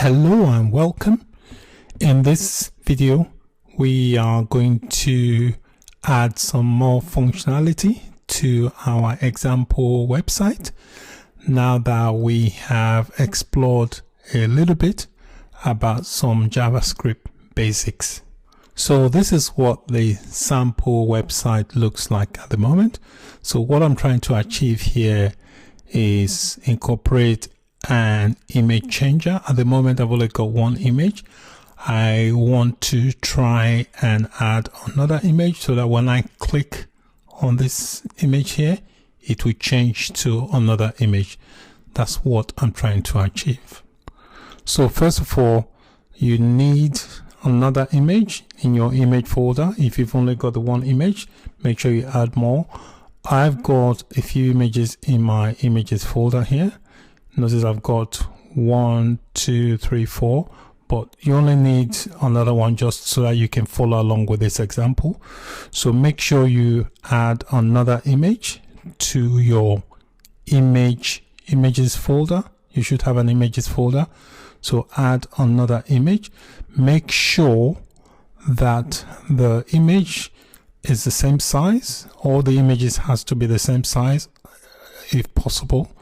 Hello and welcome. In this video we are going to add some more functionality to our example website now that we have explored a little bit about some JavaScript basics. So this is what the sample website looks like at the moment. So what I'm trying to achieve here is incorporate an image changer. At the moment I've only got one image. I want to try and add another image so that when I click on this image here, it will change to another image. That's what I'm trying to achieve. So first of all, you need another image in your image folder. If you've only got the one image, make sure you add more. I've got a few images in my images folder here. Notice I've got 1, 2, 3, 4, but you only need another one just so that you can follow along with this example. So make sure you add another image to your images folder. You should have an images folder. So add another image. Make sure that the image is the same size. All the images has to be the same size if possible.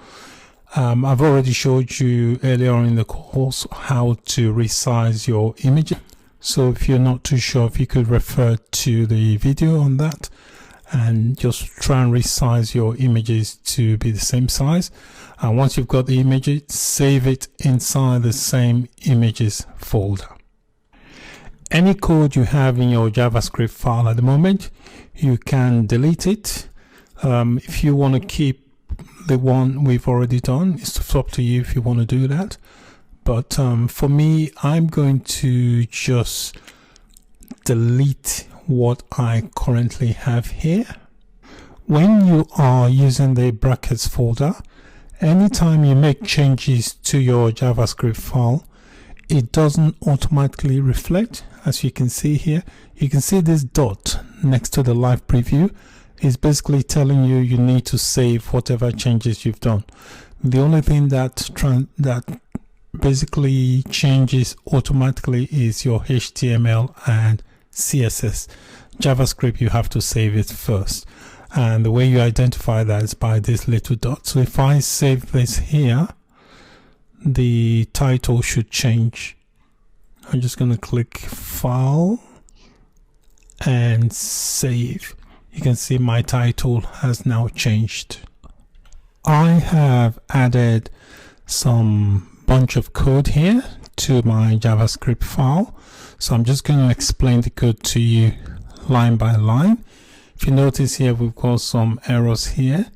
I've already showed you earlier on in the course how to resize your images. So if you're not too sure, if you could refer to the video on that and just try and resize your images to be the same size. And once you've got the images, save it inside the same images folder. Any code you have in your JavaScript file at the moment, you can delete it. If you want to keep the one we've already done, it's up to you if you want to do that. But for me, I'm going to just delete what I currently have here. When you are using the brackets folder, anytime you make changes to your JavaScript file, it doesn't automatically reflect. As you can see here, you can see this dot next to the live preview is basically telling you you need to save whatever changes you've done. The only thing that basically changes automatically is your HTML and CSS. JavaScript, you have to save it first, and the way you identify that is by this little dot. So if I save this here, the title should change. I'm just going to click File and Save. You can see my title has now changed. I have added some bunch of code here to my JavaScript file. So I'm just going to explain the code to you line by line. If you notice here, we've got some errors here.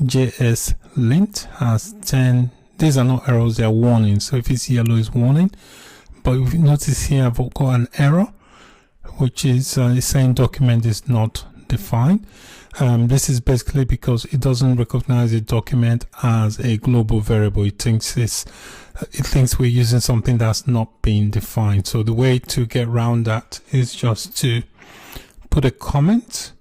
JS lint has 10. These are not errors, they are warnings. So if it's yellow, it's warning. But if you notice here, I've got an error, which is saying document is not defined. This is basically because it doesn't recognize a document as a global variable. It thinks we're using something that's not being defined. So the way to get around that is just to put a comment